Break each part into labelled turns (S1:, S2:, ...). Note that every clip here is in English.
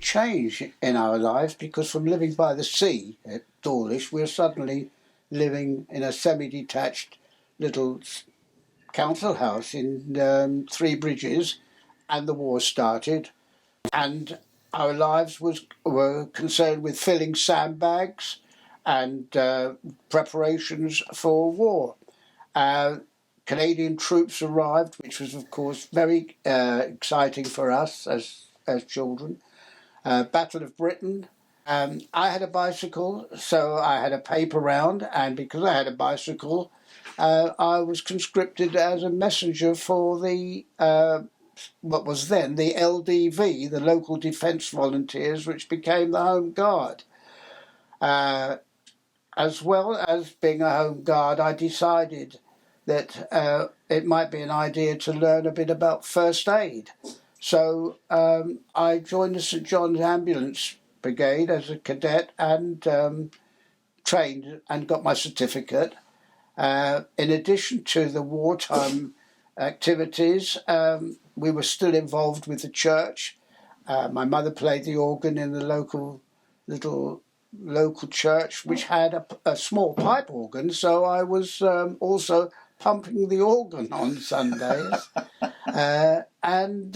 S1: Change in our lives, because from living by the sea at Dawlish, we're suddenly living in a semi-detached little council house in Three Bridges, and the war started, and our lives were concerned with filling sandbags and preparations for war. Canadian troops arrived, which was of course very exciting for us as children. Battle of Britain. I had a bicycle, so I had a paper round, and because I had a bicycle, I was conscripted as a messenger for the what was then the LDV, the Local Defence Volunteers, which became the Home Guard. As well as being a Home Guard, I decided that it might be an idea to learn a bit about first aid. So I joined the St John's Ambulance Brigade as a cadet and trained and got my certificate. In addition to the wartime activities, we were still involved with the church. My mother played the organ in the local church, which had a small pipe organ, so I was also pumping the organ on Sundays. And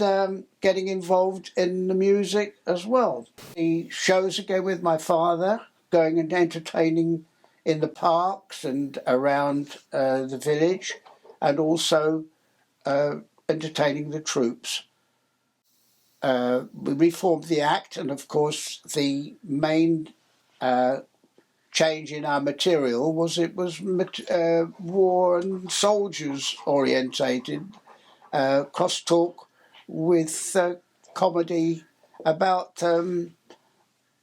S1: getting involved in the music as well. The shows again with my father, going and entertaining in the parks and around the village, and also entertaining the troops. We reformed the act, and of course the main change in our material was it was war and soldiers orientated. Crosstalk with comedy about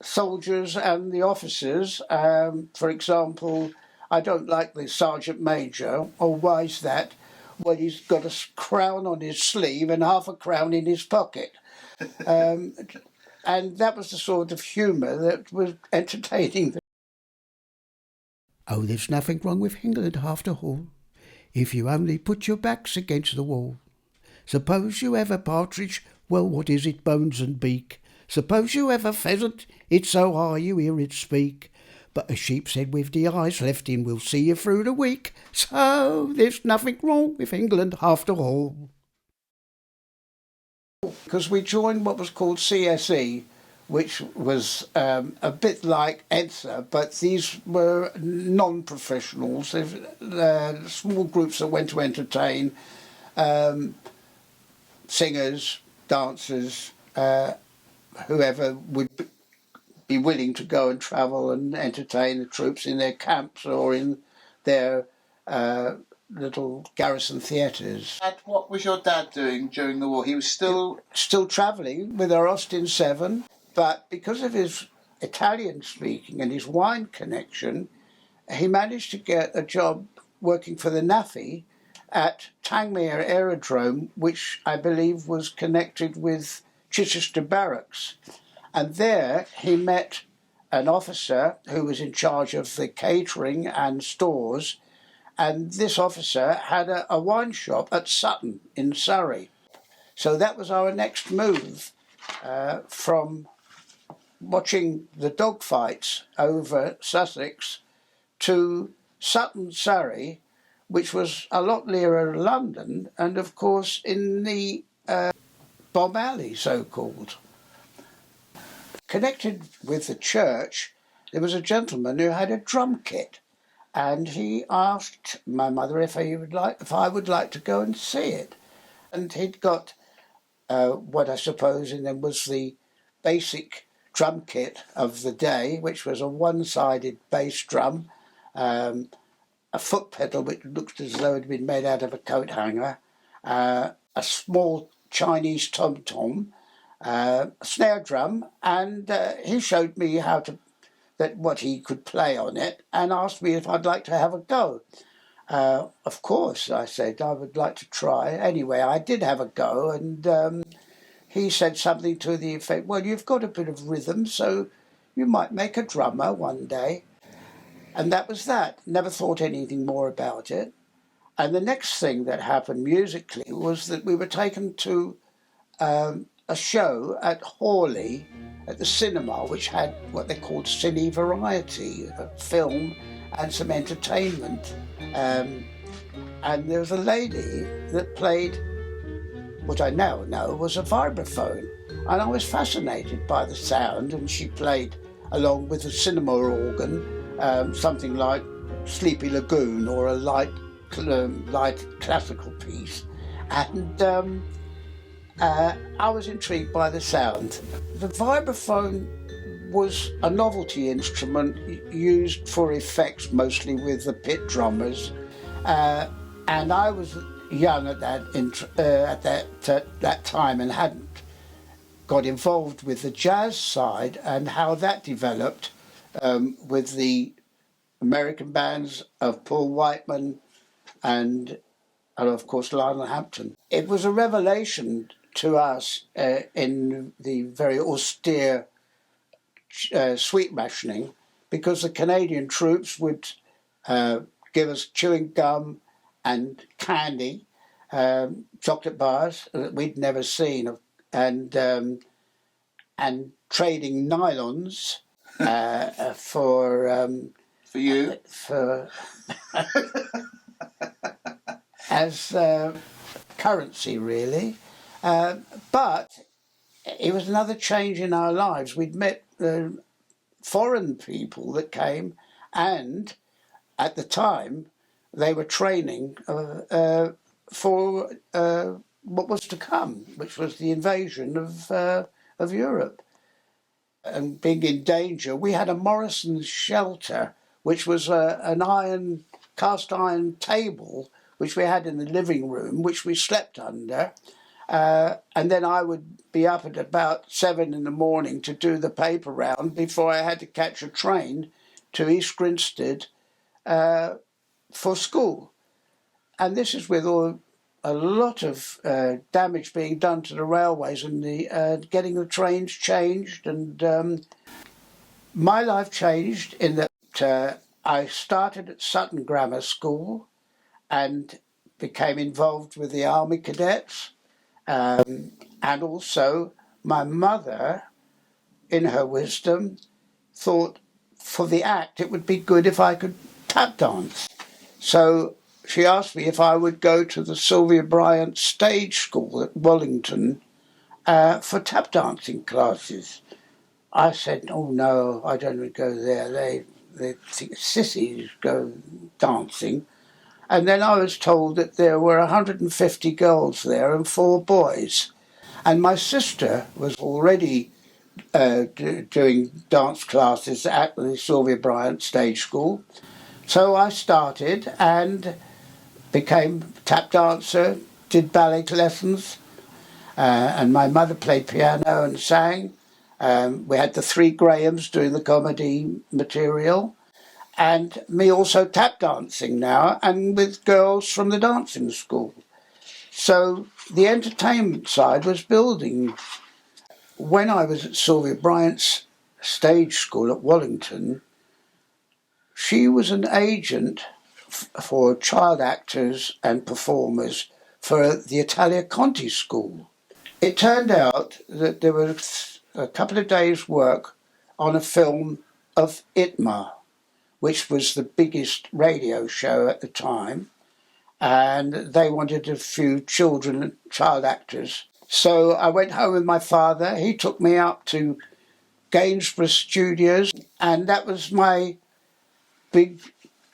S1: soldiers and the officers. For example, I don't like the Sergeant Major. Oh, why is that? Well, he's got a crown on his sleeve and half a crown in his pocket. And that was the sort of humour that was entertaining.
S2: Oh, there's nothing wrong with England after all, if you only put your backs against the wall. Suppose you have a partridge, well, what is it, bones and beak? Suppose you have a pheasant, it's so high you hear it speak. But a sheep's head with the eyes left in will see you through the week. So there's nothing wrong with England after all.
S1: Because we joined what was called CSE, which was a bit like EDSA, but these were non-professionals, small groups that went to entertain, singers, dancers, whoever would be willing to go and travel and entertain the troops in their camps or in their little garrison theatres.
S3: What was your dad doing during the war? He was still
S1: travelling with our Austin 7, but because of his Italian speaking and his wine connection, he managed to get a job working for the NAFI at Tangmere Aerodrome, which I believe was connected with Chichester Barracks. And there he met an officer who was in charge of the catering and stores, and this officer had a wine shop at Sutton in Surrey. So that was our next move from watching the dogfights over Sussex to Sutton, Surrey, which was a lot nearer London, and of course in the Bomb Alley, so-called. Connected with the church, there was a gentleman who had a drum kit, and he asked my mother if I would like to go and see it. And he'd got what I suppose in them was the basic drum kit of the day, which was a one-sided bass drum, a foot pedal which looked as though it had been made out of a coat hanger, a small Chinese tom-tom, a snare drum, and he showed me what he could play on it, and asked me if I'd like to have a go. Of course, I said, I would like to try. Anyway, I did have a go, and he said something to the effect, well, you've got a bit of rhythm, so you might make a drummer one day. And that was that. Never thought anything more about it. And the next thing that happened musically was that we were taken to a show at Hawley at the cinema, which had what they called cine variety, a film and some entertainment. And there was a lady that played what I now know was a vibraphone. And I was fascinated by the sound, and she played along with the cinema organ something like Sleepy Lagoon or a light classical piece. And I was intrigued by the sound. The vibraphone was a novelty instrument used for effects, mostly with the pit drummers. And I was young at that time and hadn't got involved with the jazz side and how that developed with the American bands of Paul Whiteman and of course Lionel Hampton. It was a revelation to us in the very austere sweet rationing, because the Canadian troops would give us chewing gum and candy, chocolate bars that we'd never seen, and trading nylons for
S3: you
S1: as currency, really. But it was another change in our lives. We'd met foreign people that came, and at the time they were training for what was to come, which was the invasion of Europe. And being in danger, we had a Morrison's shelter, which was an cast iron table, which we had in the living room, which we slept under. And then I would be up at about 7 a.m. to do the paper round before I had to catch a train to East Grinstead for school. And this is with a lot of damage being done to the railways and getting the trains changed. And my life changed in that I started at Sutton Grammar School and became involved with the Army Cadets. And also my mother, in her wisdom, thought for the act it would be good if I could tap dance. So she asked me if I would go to the Sylvia Bryant Stage School at Wellington for tap dancing classes. I said, oh no, I don't want to go there. They think sissies go dancing. And then I was told that there were 150 girls there and 4 boys. And my sister was already doing dance classes at the Sylvia Bryant Stage School. So I started and became tap dancer, did ballet lessons, and my mother played piano and sang. We had the 3 Grahams doing the comedy material, and me also tap dancing now, and with girls from the dancing school. So the entertainment side was building. When I was at Sylvia Bryant's Stage School at Wellington, she was an agent for child actors and performers for the Italia Conti School. It turned out that there was a couple of days' work on a film of Itmar, which was the biggest radio show at the time, and they wanted a few child actors. So I went home with my father. He took me up to Gainsborough Studios, and that was my big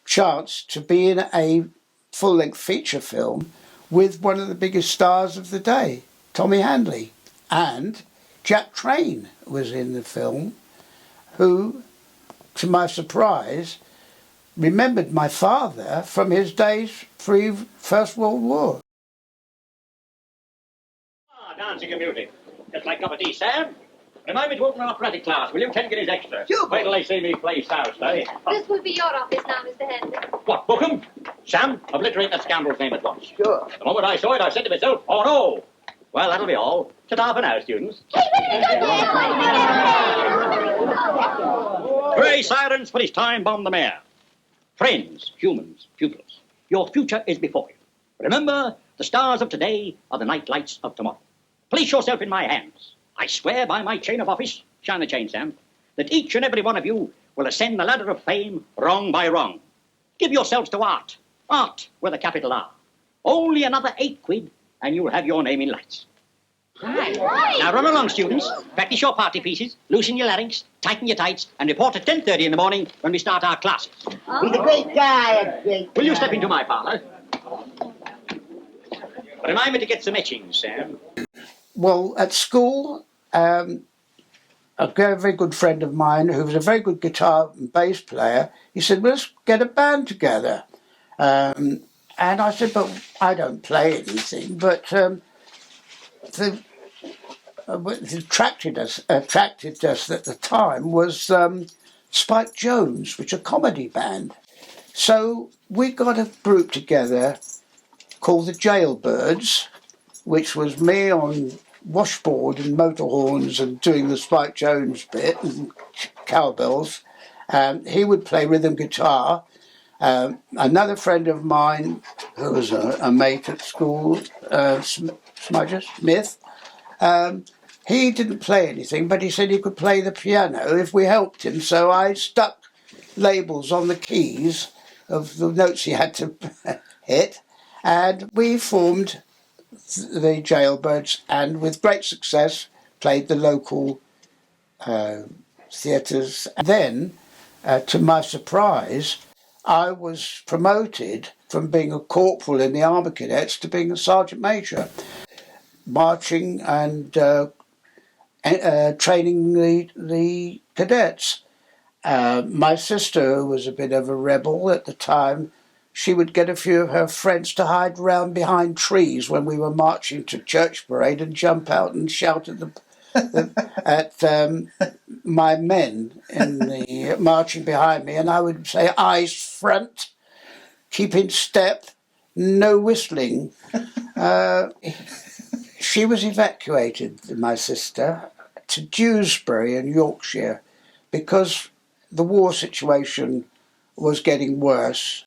S1: chance to be in a full-length feature film with one of the biggest stars of the day, Tommy Handley. And Jack Train was in the film, who, to my surprise, remembered my father from his days pre-First World War.
S4: Dancing and music. Just like cup of tea, Sam. Remind me to open an operatic class, will you? 10 guineas extra.
S5: Sure.
S4: Wait till they see me play South, eh?
S6: This will be your office now, Mr. Henley.
S4: What, book 'em? Sam, obliterate that scoundrel's name at once.
S5: Sure.
S4: The moment I saw it, I said to myself, oh no! Well, that'll be all. Ta-ta for now, students. Hooray, silence, for it's time bomb the mayor. Friends, humans, pupils, your future is before you. Remember, the stars of today are the night lights of tomorrow. Place yourself in my hands. I swear by my chain of office, shine the chain, Sam, that each and every one of you will ascend the ladder of fame wrong by wrong. Give yourselves to art. Art with a capital R. Only another 8 quid and you'll have your name in lights.
S6: Right.
S4: Now run along, students. Practice your party pieces, loosen your larynx, tighten your tights, and report at 10:30 in the morning when we start our classes.
S5: He's a great guy,
S4: Will you step into my parlour? Remind me to get some etchings, Sam.
S1: Well, at school, a very good friend of mine who was a very good guitar and bass player, he said, well, let's get a band together. And I said, but I don't play anything. But what attracted us at the time was Spike Jones, which is a comedy band. So we got a group together called the Jailbirds, which was me on washboard and motor horns and doing the Spike Jones bit and cowbells. He would play rhythm guitar. Another friend of mine who was a mate at school, Smith, he didn't play anything, but he said he could play the piano if we helped him. So I stuck labels on the keys of the notes he had to hit, and we formed the Jailbirds, and with great success played the local theatres. Then, to my surprise, I was promoted from being a corporal in the Army Cadets to being a sergeant major, marching and training the cadets. My sister, who was a bit of a rebel at the time, she would get a few of her friends to hide round behind trees when we were marching to church parade and jump out and shout at my men in the marching behind me, and I would say, eyes front, keep in step, no whistling. She was evacuated, my sister, to Dewsbury in Yorkshire because the war situation was getting worse.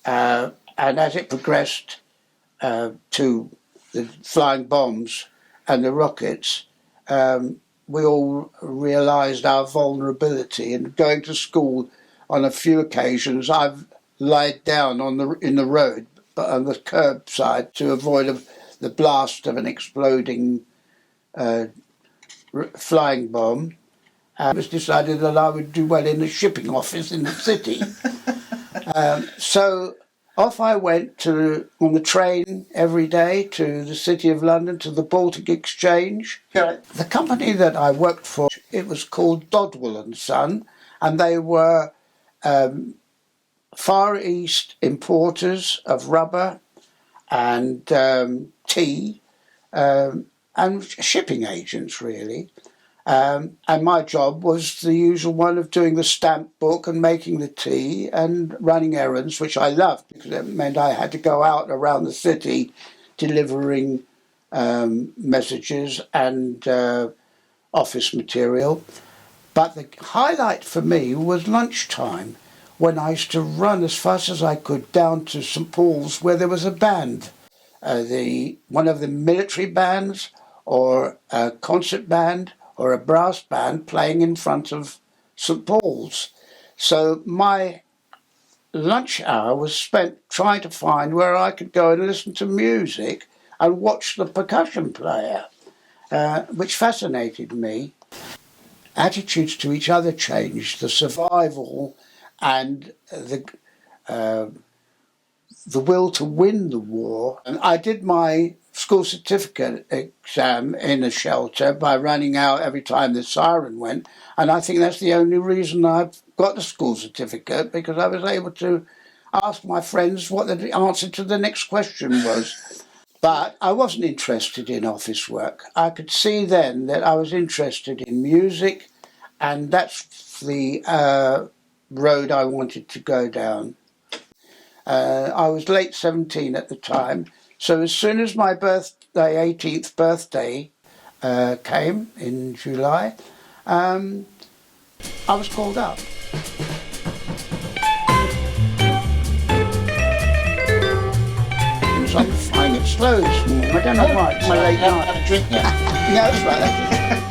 S1: And as it progressed to the flying bombs and the rockets, we all realised our vulnerability. And going to school on a few occasions, I've lied down in the road, but on the curbside, to avoid the blast of an exploding flying bomb. It was decided that I would do well in the shipping office in the city. So off I went on the train every day to the City of London, to the Baltic Exchange. The company that I worked for, it was called Dodwell and Son, and they were Far East importers of rubber and tea and shipping agents, really. And my job was the usual one of doing the stamp book and making the tea and running errands, which I loved because it meant I had to go out around the city delivering messages and office material. But the highlight for me was lunchtime, when I used to run as fast as I could down to St Paul's, where there was a band, one of the military bands or a concert band or a brass band playing in front of St Paul's. So my lunch hour was spent trying to find where I could go and listen to music and watch the percussion player, which fascinated me. Attitudes to each other changed, the survival and the will to win the war. And I did my school certificate exam in a shelter by running out every time the siren went. And I think that's the only reason I've got the school certificate, because I was able to ask my friends what the answer to the next question was. But I wasn't interested in office work. I could see then that I was interested in music, and that's the road I wanted to go down. I was late 17 at the time, so as soon as my 18th birthday came in July, I was called up. So I'm finding it slow this morning. I don't know why. It's my late night.
S3: Have a drink, yeah.
S1: No, that's right.